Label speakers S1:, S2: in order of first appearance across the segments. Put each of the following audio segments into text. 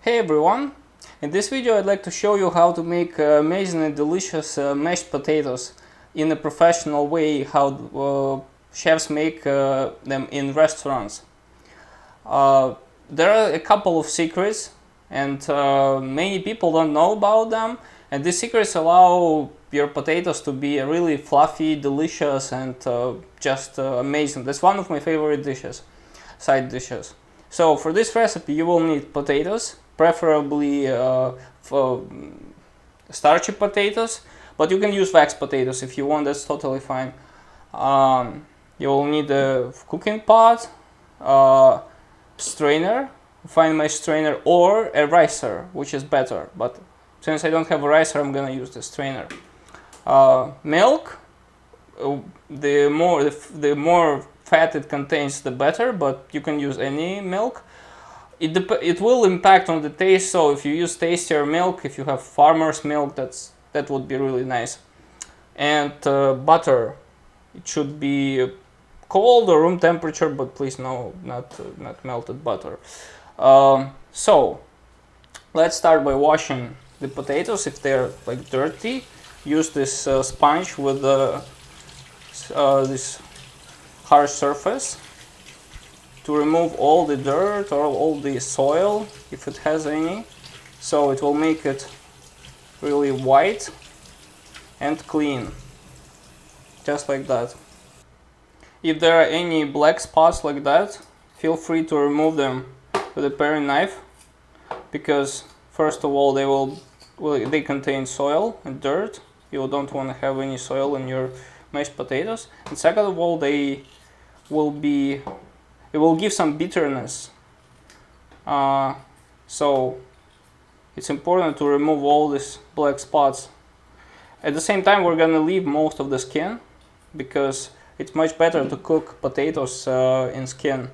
S1: Hey everyone! In this video I'd like to show you how to make amazing and delicious mashed potatoes in a professional way, how chefs make them in restaurants. There are a couple of secrets and many people don't know about them, and these secrets allow your potatoes to be really fluffy, delicious and just amazing. That's one of my favorite dishes, side dishes. So for this recipe you will need potatoes, preferably starchy potatoes, but you can use wax potatoes if you want, that's totally fine. You will need a cooking pot, strainer, find my strainer, or a ricer, which is better, but since I don't have a ricer I'm gonna use the strainer. Milk, the more fat it contains the better, but you can use any milk. It will impact on the taste, so if you use tastier milk, if you have farmer's milk, that would be really nice. And butter, it should be cold or room temperature, but please no, not melted butter. So let's start by washing the potatoes. If they're like dirty, use this sponge with this harsh surface to remove all the dirt or all the soil if it has any, so it will make it really white and clean, just like that. If there are any black spots like that, feel free to remove them with a paring knife, because first of all they contain soil and dirt. You don't want to have any soil in your mashed potatoes, and second of all it will give some bitterness, so it's important to remove all these black spots. At the same time we're gonna leave most of the skin, because it's much better to cook potatoes in skin.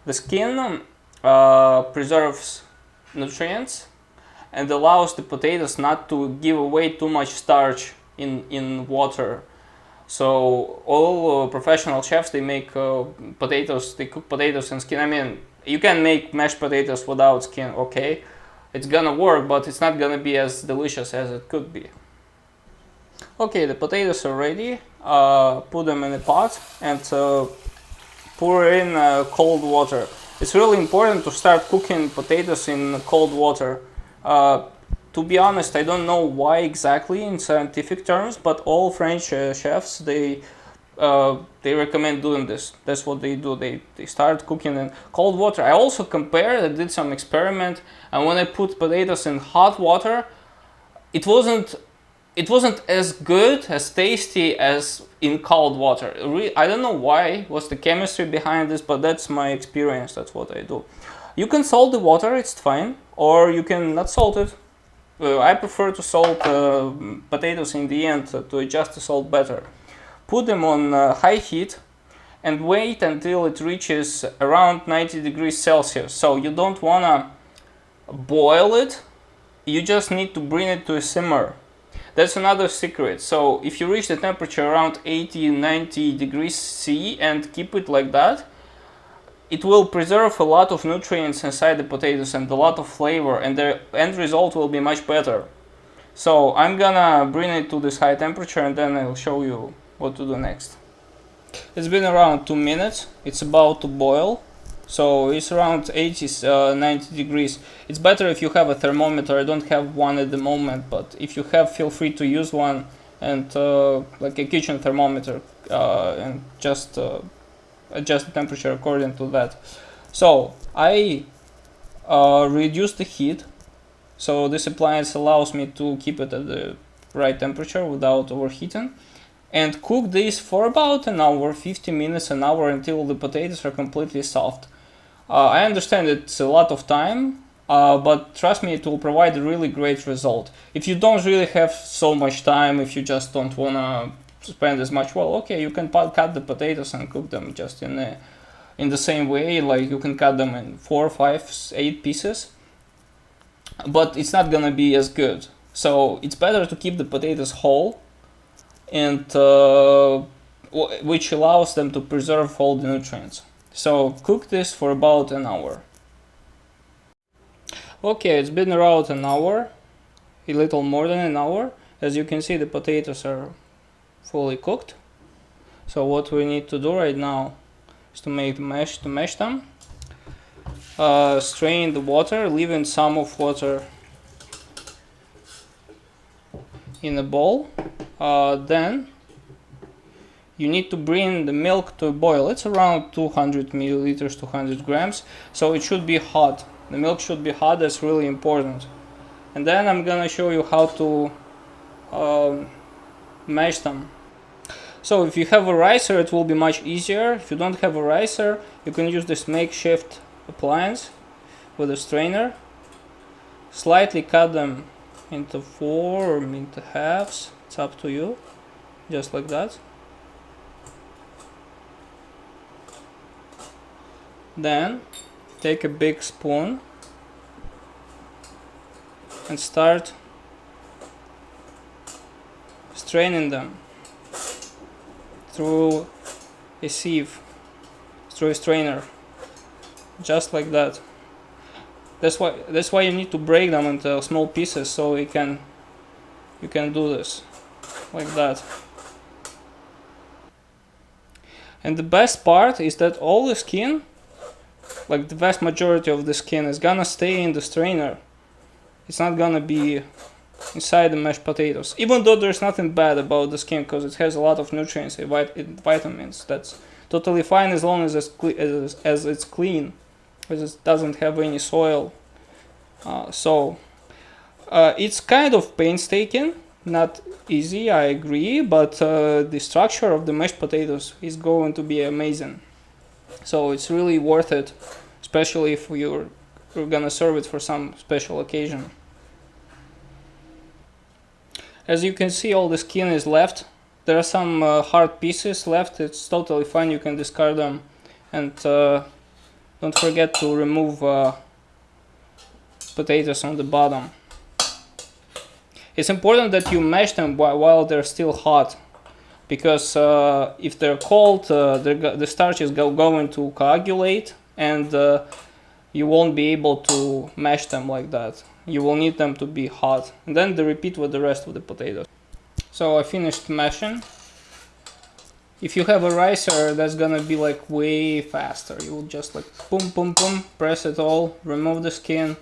S1: The skin preserves nutrients and allows the potatoes not to give away too much starch in water. So all professional chefs, they make potatoes, they cook potatoes in skin. I mean, you can make mashed potatoes without skin, okay? It's gonna work, but it's not gonna be as delicious as it could be. Okay, the potatoes are ready. Put them in a pot and pour in cold water. It's really important to start cooking potatoes in cold water. To be honest, I don't know why exactly in scientific terms, but all French chefs, they recommend doing this. That's what they do. They start cooking in cold water. I also compared, I did some experiment, and when I put potatoes in hot water, it wasn't as good, as tasty as in cold water. I don't know why, what's the chemistry behind this, but that's my experience, that's what I do. You can salt the water, it's fine, or you can not salt it. I prefer to salt potatoes in the end to adjust the salt better. Put them on high heat and wait until it reaches around 90 degrees Celsius. So you don't wanna boil it, you just need to bring it to a simmer. That's another secret. So if you reach the temperature around 80-90 degrees C and keep it like that, it will preserve a lot of nutrients inside the potatoes and a lot of flavor, and the end result will be much better. So I'm gonna bring it to this high temperature and then I'll show you what to do next. It's been around 2 minutes. It's about to boil. So it's around 80-90 degrees. It's better if you have a thermometer. I don't have one at the moment, but if you have, feel free to use one, and like a kitchen thermometer, and just adjust the temperature according to that. So I reduced the heat, so this appliance allows me to keep it at the right temperature without overheating, and cook this for about an hour, 50 minutes, an hour, until the potatoes are completely soft. I understand it's a lot of time, but trust me, it will provide a really great result. If you don't really have so much time, if you just don't wanna spend as much, well, okay, you can cut the potatoes and cook them just in the same way. Like you can cut them in 4, 5, 8 pieces, but it's not gonna be as good. So it's better to keep the potatoes whole, and which allows them to preserve all the nutrients. So cook this for about an hour. Okay, it's been around an hour, a little more than an hour. As you can see, the potatoes are fully cooked. So what we need to do right now is to make the mesh, to mash them. Strain the water, leaving some of water in a bowl. Then you need to bring the milk to a boil. It's around 200 milliliters, 200 grams. So it should be hot. The milk should be hot, that's really important. And then I'm gonna show you how to mash them. So if you have a ricer, it will be much easier. If you don't have a ricer, you can use this makeshift appliance with a strainer. Slightly cut them into 4 or into halves. It's up to you. Just like that. Then take a big spoon and start straining them through a sieve, through a strainer, just like that. That's why you need to break them into small pieces, so you can do this like that. And the best part is that all the skin, like the vast majority of the skin, is gonna stay in the strainer. It's not gonna be inside the mashed potatoes, even though there's nothing bad about the skin because it has a lot of nutrients and vitamins. That's totally fine as long as it's clean, because it doesn't have any soil. It's kind of painstaking, not easy, I agree, but the structure of the mashed potatoes is going to be amazing. So it's really worth it, especially if you're gonna serve it for some special occasion. As you can see, all the skin is left. There are some hard pieces left. It's totally fine, you can discard them. And don't forget to remove potatoes on the bottom. It's important that you mash them while they're still hot, because if they're cold, the starch is going to coagulate, and you won't be able to mash them like that. You will need them to be hot, and then repeat with the rest of the potatoes. So I finished mashing. If you have a ricer, that's gonna be like way faster. You will just like boom, boom, boom, press it all, remove the skin,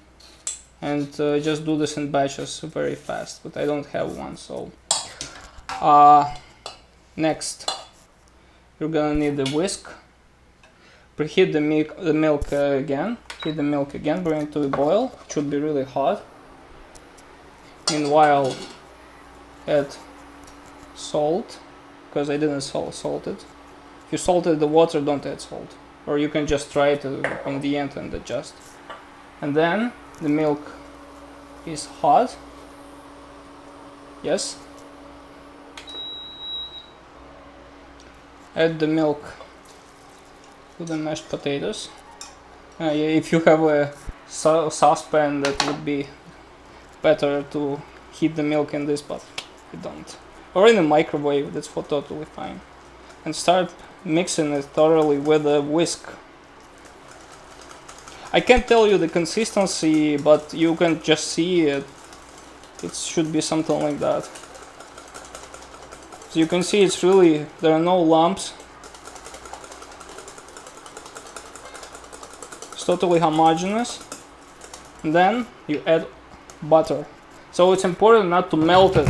S1: and just do this in batches very fast. But I don't have one, so next you're gonna need a whisk. Preheat the milk again. Heat the milk again, bring it to a boil. It should be really hot. Meanwhile, add salt, because I didn't salt it. If you salted the water, don't add salt. Or you can just try it on the end and adjust. And then the milk is hot. Yes. Add the milk to the mashed potatoes. Yeah, if you have a saucepan, that would be better to heat the milk in this, but I don't. Or in a microwave, that's totally fine. And start mixing it thoroughly with a whisk. I can't tell you the consistency, but you can just see it. It should be something like that. So you can see it's really, there are no lumps. It's totally homogeneous. And then you add butter. So it's important not to melt it.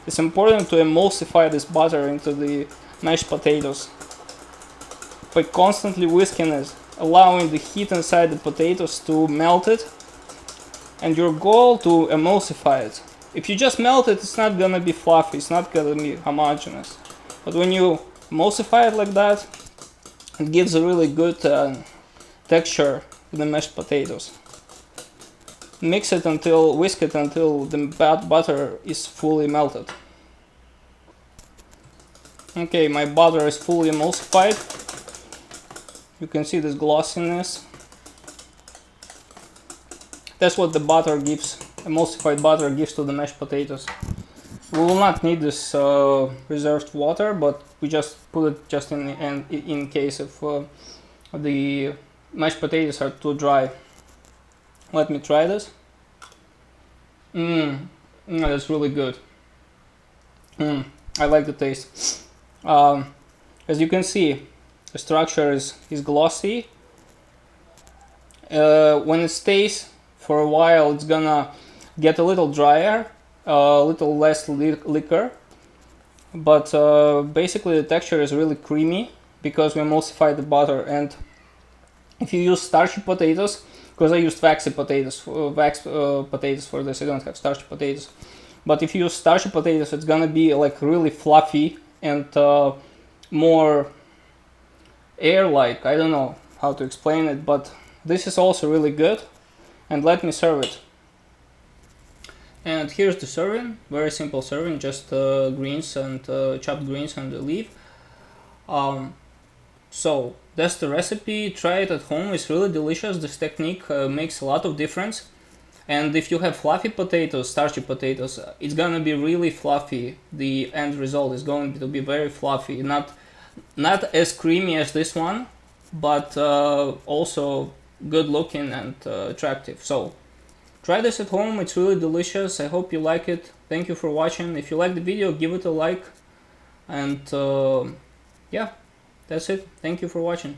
S1: It's important to emulsify this butter into the mashed potatoes by constantly whisking it, allowing the heat inside the potatoes to melt it, and your goal to emulsify it. If you just melt it, it's not gonna be fluffy, it's not gonna be homogeneous. But when you emulsify it like that, it gives a really good texture to the mashed potatoes. Whisk it until the butter is fully melted. Okay, my butter is fully emulsified. You can see this glossiness. That's what the butter gives, emulsified butter gives to the mashed potatoes. We will not need this reserved water, but we just put it just in case if the mashed potatoes are too dry. Let me try this. That's really good. I like the taste. As you can see, the structure is glossy. When it stays for a while, it's gonna get a little drier, a little less liquor, but basically the texture is really creamy because we emulsified the butter. And if you use starchy potatoes, because I used waxy potatoes, potatoes for this, I don't have starchy potatoes, but if you use starchy potatoes, it's gonna be like really fluffy and more air-like. I don't know how to explain it, but this is also really good. And let me serve it. And here's the serving, very simple serving, just greens and chopped greens and the leaf. So that's the recipe. Try it at home. It's really delicious. This technique makes a lot of difference. And if you have fluffy potatoes, starchy potatoes, it's gonna be really fluffy. The end result is going to be very fluffy, not as creamy as this one, but also good looking and attractive. So try this at home. It's really delicious. I hope you like it. Thank you for watching. If you like the video, give it a like. And yeah, that's it. Thank you for watching.